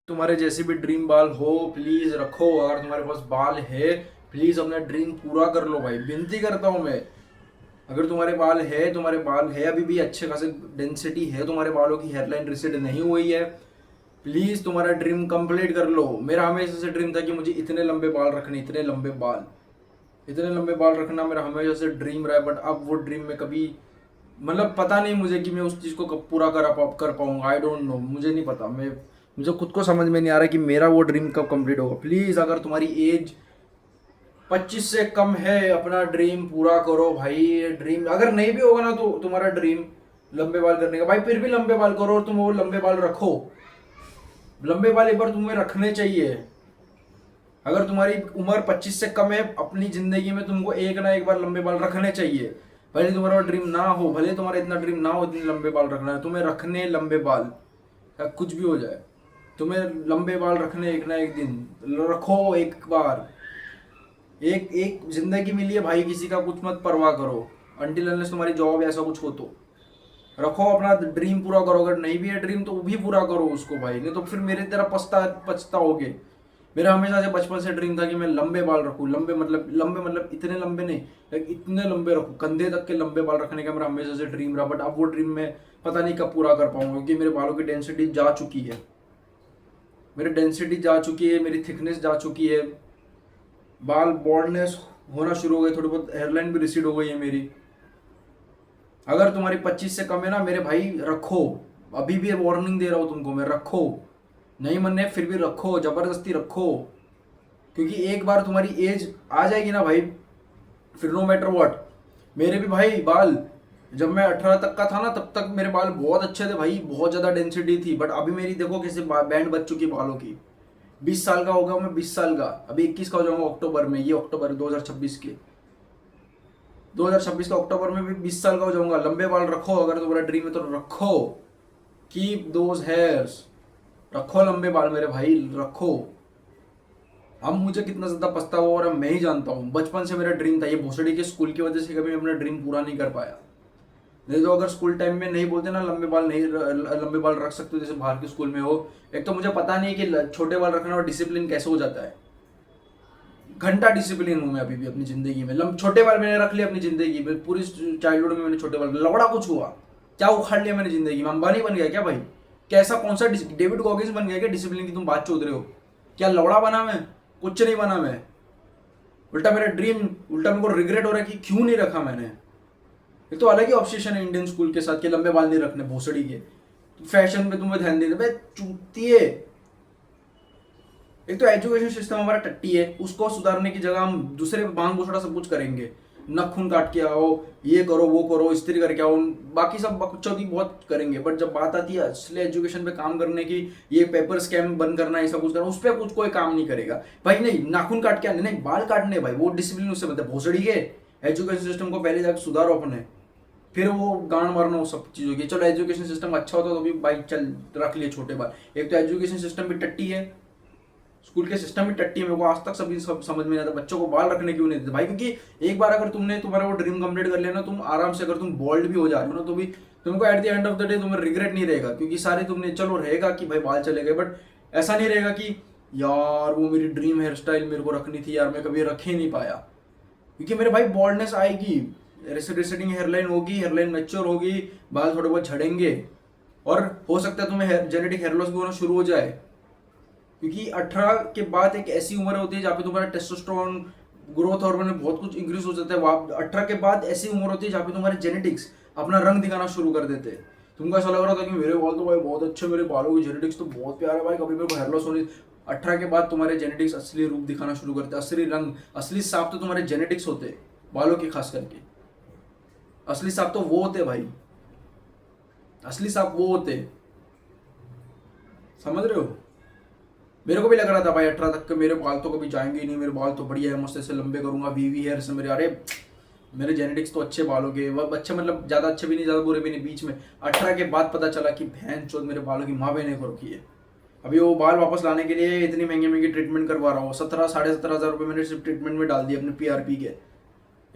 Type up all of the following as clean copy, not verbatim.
तुम्हारे जैसे भी ड्रीम बाल हो प्लीज रखो। अगर तुम्हारे पास बाल है प्लीज अपना ड्रीम पूरा कर लो भाई, विनती करता हूँ मैं। अगर तुम्हारे बाल है अभी भी अच्छे खासे डेंसिटी है, तुम्हारे बालों की हेयरलाइन रिसेट नहीं हुई है, प्लीज तुम्हारा ड्रीम कंप्लीट कर लो। मेरा हमेशा से ड्रीम था कि मुझे इतने लंबे बाल रखने, इतने लंबे बाल रखना मेरा हमेशा से ड्रीम रहा है। बट अब वो ड्रीम में कभी मतलब पता नहीं मुझे कि मैं उस चीज़ को कब पूरा कर पाऊंगा। आई डोंट नो, मुझे नहीं पता। मैं मुझे खुद को समझ में नहीं आ रहा कि मेरा वो ड्रीम कब कंप्लीट होगा। प्लीज़ अगर तुम्हारी एज 25 से कम है अपना ड्रीम पूरा करो भाई। ड्रीम अगर नहीं भी होगा ना तो तुम्हारा ड्रीम लंबे बाल करने का, भाई फिर भी लंबे बाल करो और तुम वो लंबे बाल रखो। लंबे बाल एक बार तुम्हें रखने चाहिए। अगर तुम्हारी उम्र 25 से कम है अपनी जिंदगी में तुमको एक ना एक बार लंबे बाल रखने चाहिए। भले तुम्हारा ड्रीम ना हो, भले तुम्हारा इतना ड्रीम ना हो इतने लंबे बाल रखना है, तुम्हें रखने लंबे बाल, या कुछ भी हो जाए तुम्हें लंबे बाल रखने एक ना एक दिन रखो। एक बार एक एक जिंदगी मिली है भाई, किसी का कुछ मत परवाह करो। अनटिल अनलेस तुम्हारी जॉब ऐसा कुछ हो तो रखो, अपना ड्रीम पूरा करो। अगर नहीं भी है ड्रीम तो वो भी पूरा करो उसको भाई, नहीं तो फिर मेरे तरह पछताओगे। मेरा हमेशा से बचपन से ड्रीम था कि मैं लंबे बाल रखूं। लंबे मतलब इतने लंबे नहीं, लाइक इतने लंबे रखूं, कंधे तक के लंबे बाल रखने का मेरा हमेशा से ड्रीम रहा। बट अब वो ड्रीम मैं पता नहीं कब पूरा कर पाऊंगा, क्योंकि मेरे बालों की डेंसिटी जा चुकी है, मेरी थिकनेस जा चुकी है, बाल बॉल्डनेस होना शुरू हो गए, थोड़ी बहुत हेयरलाइन भी रिसीड हो गई है मेरी। अगर तुम्हारी 25 से कम है ना मेरे भाई रखो। अभी भी वार्निंग दे रहा हूँ तुमको मैं, रखो। नहीं मन है फिर भी रखो, जबरदस्ती रखो। क्योंकि एक बार तुम्हारी एज आ जाएगी ना भाई, फिर नो मैटर व्हाट। मेरे भी भाई बाल जब मैं 18 तक का था ना तब तक मेरे बाल बहुत अच्छे थे भाई, बहुत ज्यादा डेंसिटी थी। बट अभी मेरी देखो कैसे बैंड बच चुकी बालों की। 20 साल का हो गया मैं, 20 साल का, अभी 21 का हो जाऊंगा अक्टूबर में, ये अक्टूबर 2026 के, 2026 का अक्टूबर में भी 20 साल का हो जाऊंगा। लंबे बाल रखो, अगर तुम्हारा ड्रीम है तो रखो। कीप दोज हेयर्स, रखो लंबे बाल मेरे भाई, रखो। अब मुझे कितना ज्यादा पछतावा हो रहा है मैं ही जानता हूँ। बचपन से मेरा ड्रीम था, ये भोसड़ी के स्कूल की वजह से कभी मैं अपना ड्रीम पूरा नहीं कर पाया। नहीं तो अगर स्कूल टाइम में नहीं बोलते ना लंबे बाल रख सकते हो जैसे बाहर के स्कूल में हो। एक तो मुझे पता नहीं कि छोटे बाल रखना और डिसिप्लिन कैसे हो जाता है। घंटा डिसिप्लिन हूं मैं अभी भी अपनी जिंदगी में। छोटे बाल मैंने रख लिया अपनी जिंदगी में, पूरी चाइल्डहुड में मैंने छोटे बाल, लवड़ा कुछ हुआ क्या उखाड़ लिया मैंने जिंदगी में? अंबानी बन गया क्या भाई? कैसा कौन सा डेविड गॉगिंस बन गया क्या डिसिप्लिन की तुम बात चोद रहे हो? क्या लवड़ा बना मैं? कुछ नहीं बना मैं। उल्टा मेरा ड्रीम, उल्टा मेरे को रिग्रेट हो रहा है कि क्यों नहीं रखा मैंने। एक तो अलग ही ऑब्सेशन है इंडियन स्कूल के साथ कि लंबे बाल नहीं रखने भोसड़ी के। फैशन पे तुम्हें ध्यान देना भाई, चूतिए। एक तो एजुकेशन सिस्टम हमारा टट्टी है, उसको सुधारने की जगह हम दूसरे बांग घोषणा सब कुछ करेंगे। नखून काट के आओ, ये करो वो करो, इस्त्री करके आओ, बाकी सब बकचोदी बहुत करेंगे। बट जब बात आती है असली एजुकेशन पे काम करने की, ये पेपर स्कैम बंद करना, ऐसा कुछ करना, उस पर कुछ कोई काम नहीं करेगा भाई। नहीं नाखून काट के आने, नहीं बाल काटने भाई, वो डिसिप्लिन उससे मतलब भोसड़ी के। एजुकेशन सिस्टम को पहले जाकर सुधारो अपने, फिर वो गांड मारना वो सब चीज़ों की। चलो एजुकेशन सिस्टम अच्छा होता तो भी भाई चल रख लिए छोटे बाल। एक तो एजुकेशन सिस्टम भी टट्टी है, स्कूल के सिस्टम भी टट्टी है। मेरे को आज तक सभी सब समझ में नहीं आता बच्चों को बाल रखने क्यों नहीं देते भाई। क्योंकि एक बार अगर तुमने तुम्हारा वो ड्रीम कंप्लीट कर लिया ना, तुम आराम से, अगर तुम बोल्ड भी हो जा रहे हो ना तो भी तुमको at the end of the day तुम्हें रिग्रेट नहीं रहेगा। क्योंकि सारे तुमने, चलो रहेगा कि भाई बाल चले गए, बट ऐसा नहीं रहेगा कि यार वो मेरी ड्रीम हेयर स्टाइल मेरे को रखनी थी यार, मैं कभी रख ही नहीं पाया। क्योंकि मेरे भाई बॉल्डनेस आएगी, रेसिडिंग हेयरलाइन होगी, हेयरलाइन मैच्योर होगी, बाल थोड़े बहुत झड़ेंगे, और हो सकता है तुम्हें जेनेटिक हेयर लॉस भी होना शुरू हो जाए। क्योंकि 18 के बाद एक ऐसी उम्र होती है जहाँ पे तुम्हारा टेस्टोस्टेरोन, ग्रोथ हार्मोन में बहुत कुछ इंक्रीज हो जाता है। 18 के बाद ऐसी उम्र होती है जहाँ पे तुम्हारे जेनेटिक्स अपना रंग दिखाना शुरू कर देते हैं। तुमको ऐसा लग रहा था कि मेरे बाल तो भाई बहुत अच्छे, मेरे बालों की जेनेटिक्स तो बहुत प्यारे भाई, कभी मेरे को हेयर लॉस होनी। 18 के बाद तुम्हारे जेनेटिक्स असली रूप दिखाना शुरू करते हैं, असली रंग, असली साफ तो तुम्हारे जेनेटिक्स होते हैं, बालों की खास करके। असली साफ तो वो होते भाई, असली साफ वो होते, समझ रहे हो? मेरे को भी लग रहा था भाई 18 तक के मेरे बाल तो कभी जाएंगे ही नहीं, मेरे बाल तो बढ़िया है, मस्त ऐसे लंबे करूंगा, वीवी हेयर से मेरे। अरे मेरे जेनेटिक्स तो अच्छे बालों के, वह अच्छे मतलब ज़्यादा अच्छे भी नहीं ज़्यादा बुरे भी नहीं, बीच में। 18 के बाद पता चला कि भैन चोद मेरे बालों की माँ बहने को रखी है। अभी वो बाल वापस लाने के लिए इतनी महंगी महंगी ट्रीटमेंट करवा रहा हूँ। 17,500 मैंने सिर्फ ट्रीटमेंट में डाल दिए अपने PRP के।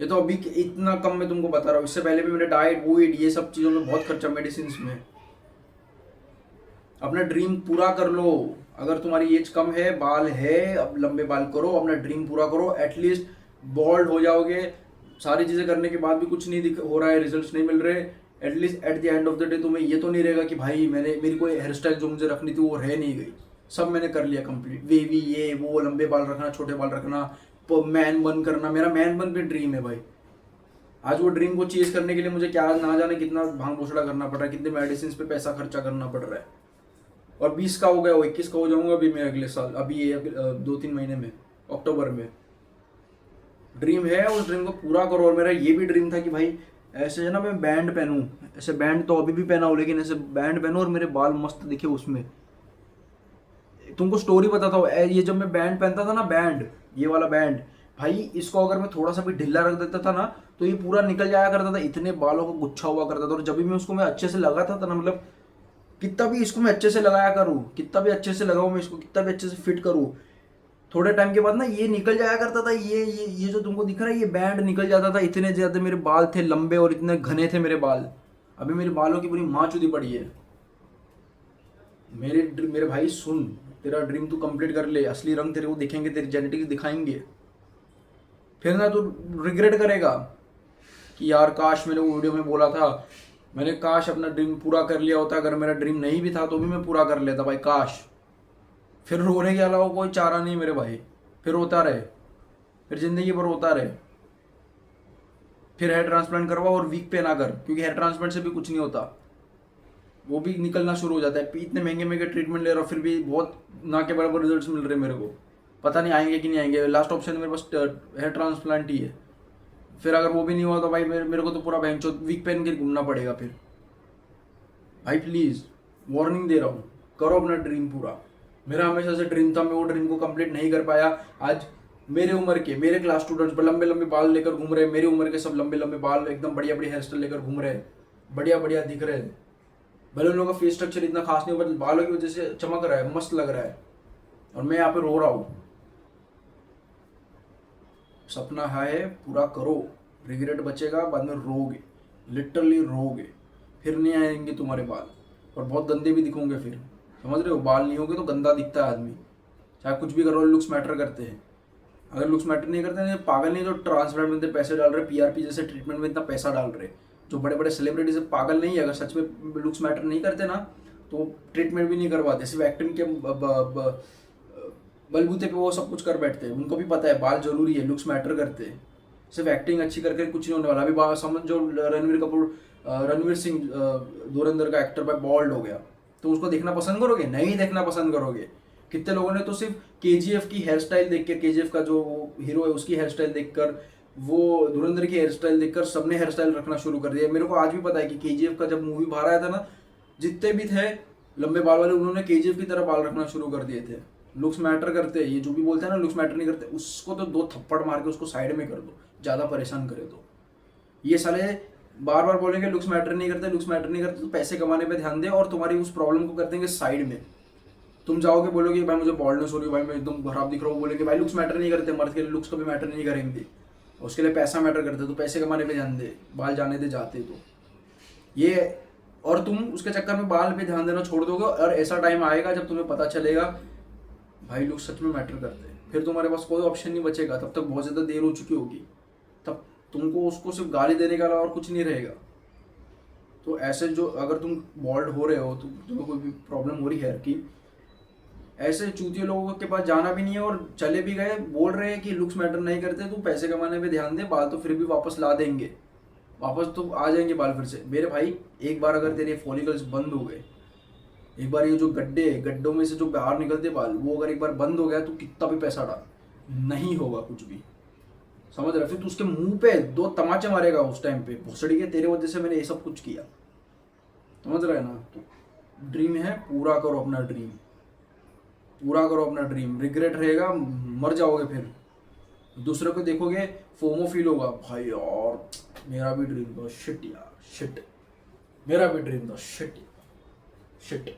ये तो अभी इतना कम मैं तुमको बता रहा हूँ, इससे पहले भी मेरे डाइट वूइट ये सब चीज़ों में बहुत खर्चा, मेडिसिन में। अपना ड्रीम पूरा कर लो। अगर तुम्हारी एज कम है, बाल है, अब लंबे बाल करो, अपना ड्रीम पूरा करो। एटलीस्ट बॉल्ड हो जाओगे, सारी चीज़ें करने के बाद भी कुछ नहीं हो रहा है, रिजल्ट्स नहीं मिल रहे, at least at the end of the day तुम्हें ये तो नहीं रहेगा कि भाई मेरी कोई हेयर स्टाइल जो मुझे रखनी थी वो रह नहीं गई, सब मैंने कर लिया कंप्लीट। वेवी, ये वो, लंबे बाल रखना, छोटे बाल रखना, मैन बन करना। मेरा मैन बन भी ड्रीम है भाई। आज वो ड्रीम को चेज करने के लिए मुझे क्या ना जाने कितना भांग भोसड़ा करना पड़ रहा है, कितने मेडिसिन पे पैसा खर्चा करना पड़ रहा है। और 20 का हो गया, वो 21 का हो जाऊंगा अभी मैं अगले साल, अभी ये 2-3 महीने में, अक्टूबर में। ड्रीम है, उस ड्रीम को पूरा करो। और मेरा ये भी ड्रीम था कि भाई ऐसे है ना, मैं बैंड पहनूं, ऐसे बैंड तो अभी भी पहना हूँ, लेकिन ऐसे बैंड पहनूं और मेरे बाल मस्त दिखे उसमें। तुमको स्टोरी बताता हूँ, ये जब मैं बैंड पहनता था ना, बैंड, ये वाला बैंड, भाई इसको अगर मैं थोड़ा सा भी ढीला रख देता था ना तो ये पूरा निकल जाया करता था, इतने बालों को गुच्छा हुआ करता था। और जब भी मैं उसको मैं अच्छे से लगाता था ना, मतलब कितना भी इसको मैं अच्छे से लगाया करूँ, कितना भी अच्छे से लगाऊँ मैं इसको, कितना भी अच्छे से फिट करूँ, थोड़े टाइम के बाद ना ये निकल जाया करता था। ये जो तुमको दिख रहा है, ये बैंड निकल जाता था। इतने ज्यादा मेरे बाल थे लंबे और इतने घने थे मेरे बाल। अभी मेरे बालों की पूरी माँ चुदी पड़ी है। मेरे भाई सुन, तेरा ड्रीम तू कंप्लीट कर ले, असली रंग तेरे को दिखेंगे, तेरी जेनेटिक्स दिखाएंगे। फिर ना तू रिग्रेट करेगा कि यार काश मैंने वो वीडियो में बोला था, मैंने काश अपना ड्रीम पूरा कर लिया होता। अगर मेरा ड्रीम नहीं भी था तो भी मैं पूरा कर लेता भाई, काश। फिर रोने के अलावा कोई चारा नहीं मेरे भाई। फिर रोता रहे, फिर जिंदगी भर रोता रहे। फिर हेयर ट्रांसप्लांट करवा और वीक पे ना कर, क्योंकि हेयर ट्रांसप्लांट से भी कुछ नहीं होता, वो भी निकलना शुरू हो जाता है। इतने महंगे महंगे ट्रीटमेंट ले रहा हूँ, फिर भी बहुत ना के बराबर रिजल्ट्स मिल रहे मेरे को। पता नहीं आएंगे कि नहीं आएंगे। लास्ट ऑप्शन मेरे पास हेयर ट्रांसप्लांट ही है। फिर अगर वो भी नहीं हुआ तो भाई मेरे को तो पूरा बैंक वीक पहन के घूमना पड़ेगा फिर। भाई प्लीज़ वार्निंग दे रहा हूँ, करो अपना ड्रीम पूरा। मेरा हमेशा से ड्रीम था, मैं वो ड्रीम को कंप्लीट नहीं कर पाया। आज मेरे उम्र के, मेरे क्लास स्टूडेंट्स लंबे लंबे बाल लेकर घूम रहे हैं, मेरी उम्र के सब लंबे लंबे बाल, एकदम बढ़िया बढ़िया हेयर स्टाइल लेकर घूम रहे हैं, बढ़िया बढ़िया दिख रहे हैं। भले उन लोगों का फेस स्ट्रक्चर इतना खास नहीं हो, बट बालों की वजह से चमक रहा है, मस्त लग रहा है। और मैं यहाँ पे रो रहा हूँ। सपना है, पूरा करो। रिग्रेट बचेगा, बाद में रोगे, लिटरली रोगे। फिर नहीं आएंगे तुम्हारे बाल, और बहुत गंदे भी दिखोगे फिर। समझ रहे हो, बाल नहीं होगे तो गंदा दिखता है आदमी। चाहे कुछ भी करो, लुक्स मैटर करते हैं। अगर लुक्स मैटर नहीं करते हैं, पागल नहीं जो ट्रांसप्लांट में इतने पैसे डाल रहे, पीआरपी जैसे ट्रीटमेंट में इतना पैसा डाल रहे, जो बड़े बड़े सेलिब्रिटी से पागल नहीं है। अगर सच में लुक्स मैटर नहीं करते ना तो ट्रीटमेंट भी नहीं करवाते, सिर्फ एक्टिंग के बलबूते पे वो सब कुछ कर बैठते हैं। उनको भी पता है बाल जरूरी है, लुक्स मैटर करते हैं। सिर्फ एक्टिंग अच्छी करके कुछ नहीं होने वाला। अभी समझ जो रणवीर सिंह धुरंधर का एक्टर भाई बॉल्ड हो गया, तो उसको देखना पसंद करोगे? नहीं देखना पसंद करोगे। कितने लोगों ने तो सिर्फ केजीएफ की हेयर स्टाइल देख के, केजीएफ का जो हीरो है उसकी हेयर स्टाइल देखकर, वो धुरंधर की हेयर स्टाइल देखकर सबने हेयर स्टाइल रखना शुरू कर दिया। मेरे को आज भी पता है कि केजीएफ का जब मूवी बाहर आया था ना, जितने भी थे लंबे बाल वाले, उन्होंने केजीएफ की तरह बाल रखना शुरू कर दिए थे। लुक्स मैटर करते हैं, ये जो भी बोलते हैं ना लुक्स मैटर नहीं करते, उसको तो 2 थप्पड़ मार के उसको साइड में कर दो, ज़्यादा परेशान करे तो। ये साले बार बार बोलेंगे लुक्स मैटर नहीं करते, लुक्स मैटर नहीं करते, तो पैसे कमाने पे ध्यान दे और तुम्हारी उस प्रॉब्लम को कर देंगे साइड में। तुम जाओगे बोलोगे भाई मुझे बॉल्डनेस हो रही है, भाई मैं एकदम खराब दिख रहा हूँ, बोलेंगे भाई लुक्स मैटर नहीं करते, मर्द के लिए लुक्स कभी मैटर नहीं करेंगे, उसके लिए पैसा मैटर करते, तो पैसे कमाने पे ध्यान दे, बाल जाने दे जाते तो ये। और तुम उसके चक्कर में बाल पे ध्यान देना छोड़ दोगे, और ऐसा टाइम आएगा जब तुम्हें पता चलेगा भाई लुक सच में मैटर करते हैं, फिर तुम्हारे पास कोई ऑप्शन नहीं बचेगा। तब तक बहुत ज़्यादा देर हो चुकी होगी, तब तुमको उसको सिर्फ गाली देने का अलावा और कुछ नहीं रहेगा। तो ऐसे जो अगर तुम बॉल्ड हो रहे हो, तो तुम्हें कोई भी प्रॉब्लम हो रही है कि ऐसे चूतिए लोगों के पास जाना भी नहीं है, और चले भी गए बोल रहे हैं कि लुक्स मैटर नहीं करते, तू पैसे कमाने पे ध्यान दे, बाल तो फिर भी वापस ला देंगे, वापस तो आ जाएंगे बाल फिर से। मेरे भाई एक बार अगर तेरे फॉलिकल्स बंद हो गए, एक बार ये जो गड्ढों में से जो बाहर निकलते बाल, वो अगर एक बार बंद हो गया तो कितना भी पैसा डाल नहीं होगा कुछ भी। समझ रहा? फिर तू उसके मुंह पे 2 तमाचे मारेगा उस टाइम पे, भोसड़ी के तेरे वजह से मैंने ये सब कुछ किया। समझ रहे ना? तो ड्रीम है, पूरा करो अपना ड्रीम, पूरा करो अपना ड्रीम। रिग्रेट रहेगा, मर जाओगे फिर। दूसरे को देखोगे फोमो फील होगा, भाई यार मेरा भी ड्रीम था, शिट यार शिट, मेरा भी ड्रीम था, शिट शिट।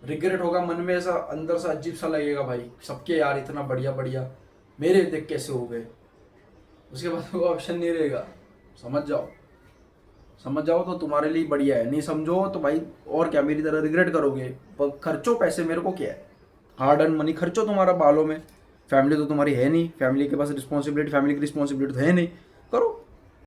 रिग्रेट होगा मन में, ऐसा अंदर से अजीब सा लगेगा भाई, सबके यार इतना बढ़िया बढ़िया, मेरे देख कैसे हो गए। उसके बाद कोई ऑप्शन नहीं रहेगा। समझ जाओ, समझ जाओ तो तुम्हारे लिए बढ़िया है, नहीं समझो तो भाई और क्या, मेरी तरह रिग्रेट करोगे। पर खर्चो पैसे, मेरे को क्या है, हार्ड अर्न मनी खर्चो तुम्हारा बालों में। फैमिली तो तुम्हारी है नहीं, फैमिली के पास रिस्पॉन्सिबिलिटी, फैमिली की रिस्पॉन्सिबिलिटी तो है नहीं, करो।